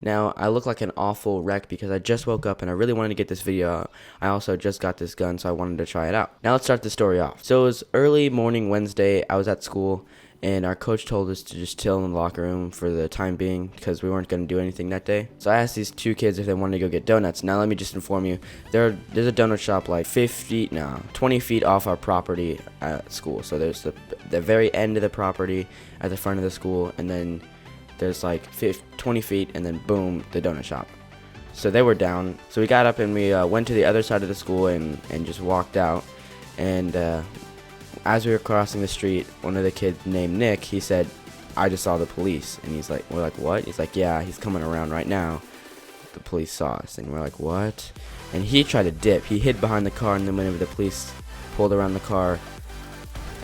Now, I look like an awful wreck because I just woke up and I really wanted to get this video out. I also just got this gun, so I wanted to try it out. Now, let's start the story off. So, it was early morning Wednesday. I was at school, and our coach told us to just chill in the locker room for the time being because we weren't going to do anything that day. So, I asked these two kids if they wanted to go get donuts. Now, let me just inform you, there's a donut shop like 20 feet off our property at school. So, there's the very end of the property at the front of the school, and then there's like 20 feet, and then boom, the donut shop. So they were down. So we got up and we went to the other side of the school and just walked out. And as we were crossing the street, one of the kids named Nick, he said, "I just saw the police." And we're like, "What?" He's like, "Yeah, he's coming around right now. The police saw us." And we're like, "What?" And he tried to dip. He hid behind the car, and then whenever the police pulled around the car,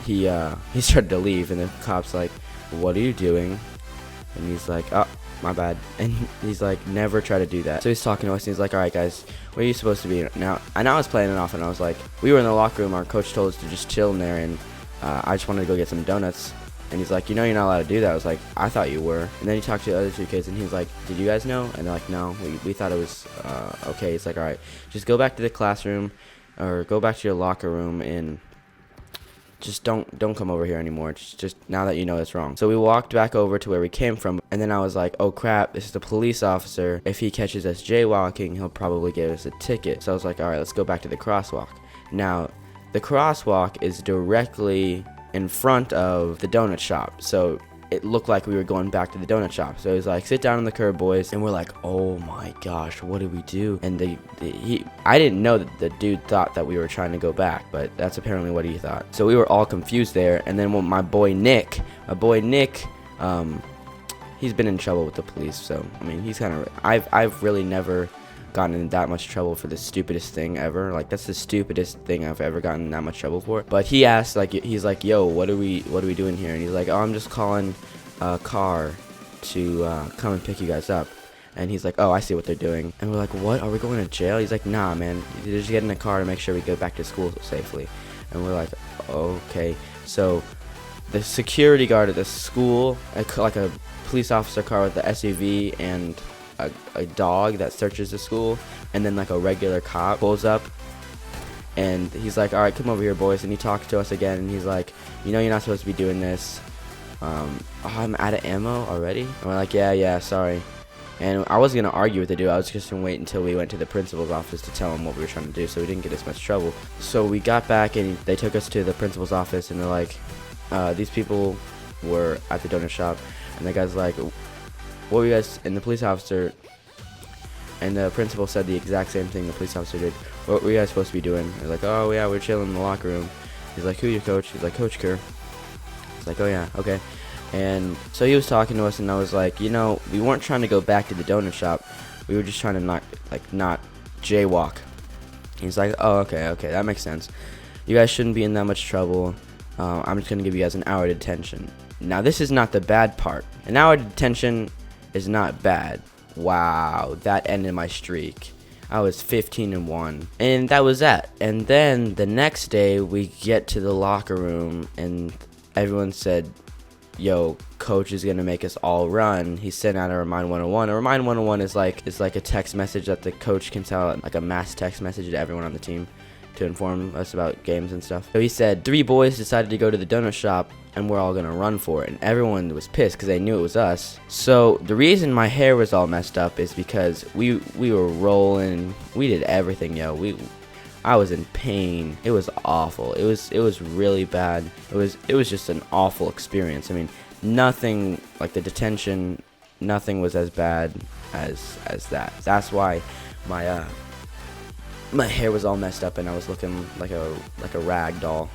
he started to leave. And the cop's like, "What are you doing?" And he's like, "Oh, my bad." And he's like, "Never try to do that." So he's talking to us, and he's like, "All right, guys, where are you supposed to be now?" And I was playing it off, and I was like, we were in the locker room. Our coach told us to just chill in there, and I just wanted to go get some donuts. And he's like, "You know you're not allowed to do that." I was like, "I thought you were." And then he talked to the other two kids, and he was like, "Did you guys know?" And they're like, "No, we thought it was okay." He's like, "All right, just go back to the classroom, or go back to your locker room, and just don't come over here anymore. Just now that you know it's wrong." So we walked back over to where we came from, and then I was like, "Oh crap, this is the police officer. If he catches us jaywalking, he'll probably give us a ticket." So I was like, "All right, let's go back to the crosswalk." Now, the crosswalk is directly in front of the donut shop, so it looked like we were going back to the donut shop. So he was like, "Sit down on the curb, boys." And we're like, "Oh my gosh, what do we do?" And I didn't know that the dude thought that we were trying to go back, but that's apparently what he thought. So we were all confused there. And then when my boy Nick, he's been in trouble with the police. So I mean, he's kind of, I've really never gotten in that much trouble for the stupidest thing ever. Like, that's the stupidest thing I've ever gotten in that much trouble for. But he asked, like, he's like, "Yo, what are we doing here?" And he's like, "Oh, I'm just calling a car to come and pick you guys up." And he's like, "Oh, I see what they're doing." And we're like, "What? Are we going to jail?" He's like, "Nah, man, you just get in a car to make sure we go back to school safely." And we're like, "Okay." So the security guard at the school, like a police officer car with the SUV and a dog that searches the school, and then like a regular cop pulls up, and he's like, "All right, come over here, boys." And he talks to us again, and he's like, "You know you're not supposed to be doing this. Oh, I'm out of ammo already." And we're like, yeah, sorry." And I wasn't gonna argue with the dude. I was just gonna wait until we went to the principal's office to tell him what we were trying to do, so we didn't get as much trouble. So we got back, and they took us to the principal's office, and they're like, "These people were at the donut shop." And the guy's like, "What were you guys?" And the police officer and the principal said the exact same thing the police officer did. "What were you guys supposed to be doing?" They're like, "Oh yeah, we're chilling in the locker room." He's like, "Who's your coach?" He's like, "Coach Kerr." He's like, "Oh yeah, okay." And so he was talking to us, and I was like, "You know, we weren't trying to go back to the donut shop. We were just trying to not jaywalk." He's like, "Oh, okay, that makes sense. You guys shouldn't be in that much trouble. I'm just gonna give you guys an hour detention." Now, this is not the bad part. An hour detention is not bad. Wow, that ended my streak. I was 15-1, and that was that. And then the next day we get to the locker room, and everyone said, "Yo, coach is gonna make us all run." He sent out a Remind 101. A Remind 101 is like a text message that the coach can send out, like a mass text message to everyone on the team to inform us about games and stuff. So he said 3 boys decided to go to the donut shop, and we're all gonna run for it. And everyone was pissed because they knew it was us. So the reason my hair was all messed up is because we were rolling. We did everything, yo. I was in pain. It was awful. It was really bad. It was just an awful experience. I mean, nothing like the detention, nothing was as bad as that. That's why my hair was all messed up and I was looking like a rag doll.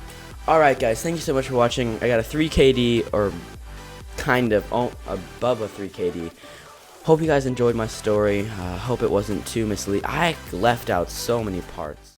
Alright guys, thank you so much for watching. I got a 3 KD, or kind of above a 3 KD. Hope you guys enjoyed my story. Hope it wasn't too misleading. I left out so many parts.